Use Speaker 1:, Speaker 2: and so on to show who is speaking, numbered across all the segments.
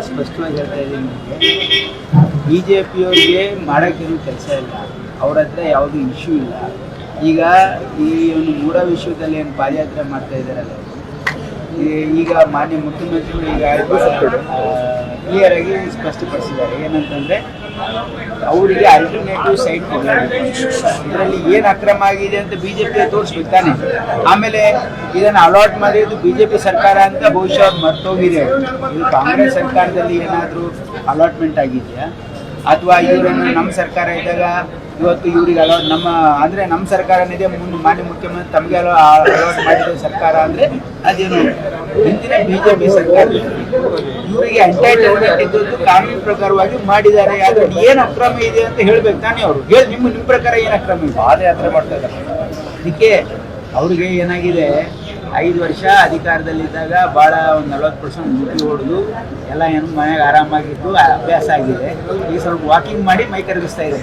Speaker 1: ಸ್ಪಷ್ಟವಾಗಿ ಹೇಳ್ತಾ ಇದ್ದೀನಿ ನಿಮಗೆ, BJPಯವರಿಗೆ ಮಾಡೋಕ್ಕೇನು ಕೆಲಸ ಇಲ್ಲ, ಅವ್ರ ಹತ್ರ ಯಾವುದೂ ಇಶ್ಯೂ ಇಲ್ಲ. ಈಗ ಈ ಒಂದು ಮೂಢ ವಿಷಯದಲ್ಲಿ ಏನು ಪಾದಯಾತ್ರೆ ಮಾಡ್ತಾ ಇದ್ದಾರಲ್ಲ, ಈಗ ಮಾನ್ಯ ಮುಖ್ಯಮಂತ್ರಿಗಳು ಈಗ ಕ್ಲಿಯರ್ ಆಗಿ ಸ್ಪಷ್ಟಪಡಿಸಿದ್ದಾರೆ. ಏನಂತಂದರೆ ಅವರಿಗೆ ಅಲ್ಟರ್ನೇಟಿವ್ ಸೈಟ್ ಕೊಡಲಾಗಿದೆ. ಇದರಲ್ಲಿ ಏನು ಅಕ್ರಮ ಆಗಿದೆ ಅಂತ BJP ತೋರಿಸ್ಬೇಕು ತಾನೆ. ಆಮೇಲೆ ಇದನ್ನು ಅಲಾಟ್ ಮಾಡಿದ್ದು BJP ಸರ್ಕಾರ ಅಂತ ಬಹುಶಃ ಅವ್ರು ಮರ್ತೋಗಿದೆ. ಇದು ಕಾಂಗ್ರೆಸ್ ಸರ್ಕಾರದಲ್ಲಿ ಏನಾದರೂ ಅಲಾಟ್ಮೆಂಟ್ ಆಗಿದೆಯಾ, ಅಥವಾ ಇವರನ್ನು ನಮ್ಮ ಸರ್ಕಾರ ಇದ್ದಾಗ ಇವತ್ತು ಇವ್ರಿಗೆ ಅಲಾಟ್ ನಮ್ಮ ಸರ್ಕಾರನಿದೆ, ಮಾನ್ಯ ಮುಖ್ಯಮಂತ್ರಿ ತಮಗೆ ಅಲಾಟ್ ಮಾಡಿದ ಸರ್ಕಾರ ಅಂದರೆ ಅದೇನು ಹಿಂದಿನ BJP ಸರ್ಕಾರ. ಇವರಿಗೆ ಎಂಟೈಟಲ್ಮೆಂಟ್ ಇದ್ದದ್ದು ಕಾನೂನು ಪ್ರಕಾರವಾಗಿ ಮಾಡಿದ್ದಾರೆ. ಅದ್ರಲ್ಲಿ ಏನು ಅಕ್ರಮ ಇದೆ ಅಂತ ಹೇಳ್ಬೇಕು ತಾನೇ ಅವರು. ಹೇಳಿ ನಿಮ್ಮ ಪ್ರಕಾರ ಏನು ಅಕ್ರಮ ಇದೆ? ಪಾದಯಾತ್ರೆ ಮಾಡ್ತಾ ಇದ್ದಾರೆ. ಅದಕ್ಕೆ ಅವ್ರಿಗೆ ಏನಾಗಿದೆ, 5 ವರ್ಷ ಅಧಿಕಾರದಲ್ಲಿದ್ದಾಗ ಭಾಳ ಒಂದು 40% ದುಡ್ಡು ಹೊಡೆದು ಎಲ್ಲ ಏನು ಮನೆಗೆ ಆರಾಮಾಗಿದ್ದು ಅಭ್ಯಾಸ ಆಗಿದೆ. ಈಗ ಸ್ವಲ್ಪ ವಾಕಿಂಗ್ ಮಾಡಿ ಮೈ ಕರಗಿಸ್ತಾ ಇದೆ.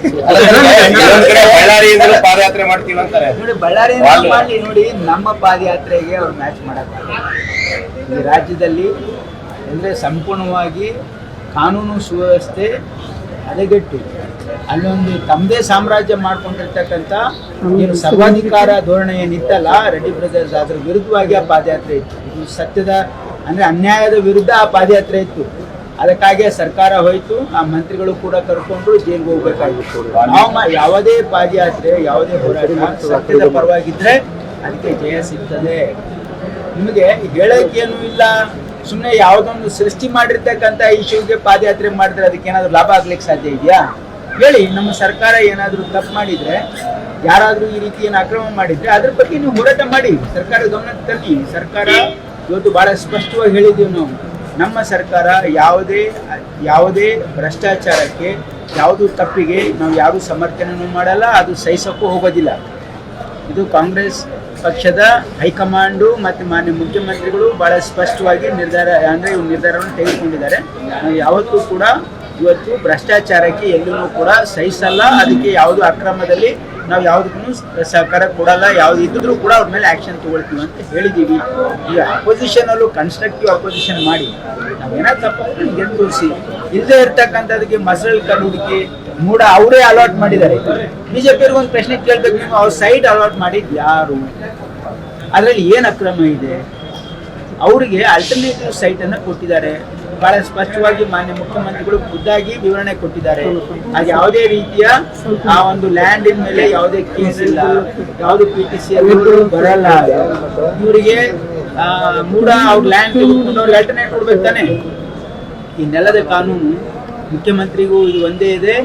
Speaker 2: ಬಳ್ಳಾರಿಯಿಂದ ಪಾದಯಾತ್ರೆ ಮಾಡ್ತೀವಿ ಅಂತಾರೆ
Speaker 1: ನೋಡಿ, ಬಳ್ಳಾರಿಯಿಂದ ಮಾಡಿ ನೋಡಿ, ನಮ್ಮ ಪಾದಯಾತ್ರೆಗೆ ಅವ್ರು ಮ್ಯಾಚ್ ಮಾಡೋಕ್ಕಾಗಲ್ಲ. ಈ ರಾಜ್ಯದಲ್ಲಿ ಅಂದರೆ ಸಂಪೂರ್ಣವಾಗಿ ಕಾನೂನು ಸುವ್ಯವಸ್ಥೆ ಹದಗೆಟ್ಟು ಅಲ್ಲೊಂದು ತಮ್ಮದೇ ಸಾಮ್ರಾಜ್ಯ ಮಾಡ್ಕೊಂಡಿರ್ತಕ್ಕಂಥ ಏನು ಸರ್ವಾಧಿಕಾರ ಧೋರಣೆ ಏನಿತ್ತಲ್ಲ ರೆಡ್ಡಿ ಬ್ರದರ್ಸ್, ಅದರ ವಿರುದ್ಧವಾಗಿ ಆ ಪಾದಯಾತ್ರೆ ಇತ್ತು. ಇದು ಸತ್ಯದ ಅಂದರೆ ಅನ್ಯಾಯದ ವಿರುದ್ಧ ಆ ಪಾದಯಾತ್ರೆ ಇತ್ತು. ಅದಕ್ಕಾಗಿ ಸರ್ಕಾರ ಹೋಯಿತು, ಆ ಮಂತ್ರಿಗಳು ಕೂಡ ಕರ್ಕೊಂಡು ಜೈಲಿಗೆ ಹೋಗ್ಬೇಕಾಗಿತ್ತು. ನಾವು ಯಾವುದೇ ಪಾದಯಾತ್ರೆ, ಯಾವುದೇ ಹೋರಾಟ ಸತ್ಯದ ಪರವಾಗಿದ್ದರೆ ಅದಕ್ಕೆ ಜಯ ಸಿಗ್ತದೆ. ನಿಮಗೆ ಹೇಳೋಕ್ಕೇನು ಇಲ್ಲ, ಸುಮ್ಮನೆ ಯಾವುದೊಂದು ಸೃಷ್ಟಿ ಮಾಡಿರ್ತಕ್ಕಂಥ ಇಶ್ಯೂಗೆ ಪಾದಯಾತ್ರೆ ಮಾಡಿದ್ರೆ ಅದಕ್ಕೇನಾದರೂ ಲಾಭ ಆಗ್ಲಿಕ್ಕೆ ಸಾಧ್ಯ ಇದೆಯಾ? ಹೇಳಿ. ನಮ್ಮ ಸರ್ಕಾರ ಏನಾದರೂ ತಪ್ಪು ಮಾಡಿದರೆ, ಯಾರಾದರೂ ಈ ರೀತಿ ಏನು ಅಕ್ರಮ ಮಾಡಿದರೆ ಅದ್ರ ಬಗ್ಗೆ ನೀವು ಹೋರಾಟ ಮಾಡಿ, ಸರ್ಕಾರ ಗಮನಕ್ಕೆ ತನ್ನಿ. ಸರ್ಕಾರ ಇವತ್ತು ಭಾಳ ಸ್ಪಷ್ಟವಾಗಿ ಹೇಳಿದ್ದೀವಿ ನಾವು, ನಮ್ಮ ಸರ್ಕಾರ ಯಾವುದೇ ಭ್ರಷ್ಟಾಚಾರಕ್ಕೆ, ಯಾವುದು ತಪ್ಪಿಗೆ ನಾವು ಯಾರೂ ಸಮರ್ಥನೆಯೂ ಮಾಡಲ್ಲ, ಅದು ಸಹಿಸೋಕ್ಕೂ ಹೋಗೋದಿಲ್ಲ. ಇದು ಕಾಂಗ್ರೆಸ್ ಪಕ್ಷದ ಹೈಕಮಾಂಡು ಮತ್ತು ಮಾನ್ಯ ಮುಖ್ಯಮಂತ್ರಿಗಳು ಭಾಳ ಸ್ಪಷ್ಟವಾಗಿ ನಿರ್ಧಾರವನ್ನು ತೆಗೆದುಕೊಂಡಿದ್ದಾರೆ. ನಾವು ಯಾವತ್ತೂ ಕೂಡ ಇವತ್ತು ಭ್ರಷ್ಟಾಚಾರಕ್ಕೆ ಎಲ್ಲೂ ಕೂಡ ಸಹಿಸಲ್ಲ, ಅದಕ್ಕೆ ಯಾವುದು ಅಕ್ರಮದಲ್ಲಿ ನಾವು ಯಾವುದಕ್ಕೂ ಸಹಕಾರ ಕೊಡಲ್ಲ, ಯಾವುದು ಇದ್ದರೂ ಕೂಡ ಅವ್ರ ಮೇಲೆ ಆ್ಯಕ್ಷನ್ ತೊಗೊಳ್ತೀವಿ ಅಂತ ಹೇಳಿದ್ದೀವಿ. ಈಗ ಅಪೋಸಿಷನಲ್ಲೂ ಕನ್ಸ್ಟ್ರಕ್ಟಿವ್ ಅಪೋಸಿಷನ್ ಮಾಡಿ ನಾವೇನಾದ್ರು ತಪ್ಪಾದ್ರೆ ಗೆದ್ದು ತೋರಿಸಿ, ಇಲ್ಲದೆ ಇರ್ತಕ್ಕಂಥದಕ್ಕೆ ಮಸಳಲ್ಲಿ ಕಲ್ಲು ಹುಡುಕಿ ಮೂಡ ಅವರೇ ಅಲಾಟ್ ಮಾಡಿದ್ದಾರೆ. BJPಯವ್ರಿಗೆ ಒಂದು ಪ್ರಶ್ನೆ ಕೇಳಬೇಕು, ನೀವು ಅವ್ರ ಸೈಟ್ ಅಲಾಟ್ ಮಾಡಿದ್ದು ಯಾರು? ಅದರಲ್ಲಿ ಏನು ಅಕ್ರಮ ಇದೆ? ಅವರಿಗೆ ಅಲ್ಟರ್ನೇಟಿವ್ ಸೈಟನ್ನು ಕೊಟ್ಟಿದ್ದಾರೆ. ಭಾಳ ಸ್ಪಷ್ಟವಾಗಿ ಮಾನ್ಯ ಮುಖ್ಯಮಂತ್ರಿಗಳು ಖುದ್ದಾಗಿ ವಿವರಣೆ ಕೊಟ್ಟಿದ್ದಾರೆ. ಅದು ಯಾವುದೇ ರೀತಿಯ ಆ ಒಂದು ಲ್ಯಾಂಡಿನ ಮೇಲೆ ಯಾವುದೇ ಕೇಸ್ ಇಲ್ಲ, ಯಾವುದು PTC ಬರಲ್ಲ. ಇವರಿಗೆ ಮೂಡ ಅವ್ರ ಲ್ಯಾಂಡ್ ತೆಗೆದುಕೊಂಡು ಅವ್ರಿಗೆ ಅಲ್ಟರ್ನೇಟ್ ಕೊಡ್ಬೇಕು ತಾನೆ. ಈ ನೆಲದ ಕಾನೂನು ಮುಖ್ಯಮಂತ್ರಿಗೂ ಇದು ಒಂದೇ ಇದೆ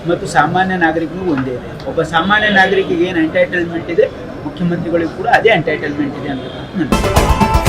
Speaker 1: ಮತ್ತು ಸಾಮಾನ್ಯ ನಾಗರಿಕನಿಗೂ ಒಂದೇ ಇದೆ. ಒಬ್ಬ ಸಾಮಾನ್ಯ ನಾಗರಿಕಿಗೆ ಏನು ಎಂಟೈಟಲ್ಮೆಂಟ್ ಇದೆ, ಮುಖ್ಯಮಂತ್ರಿಗಳಿಗೂ ಕೂಡ ಅದೇ ಎಂಟೈಟಲ್ಮೆಂಟ್ ಇದೆ ಅಂತ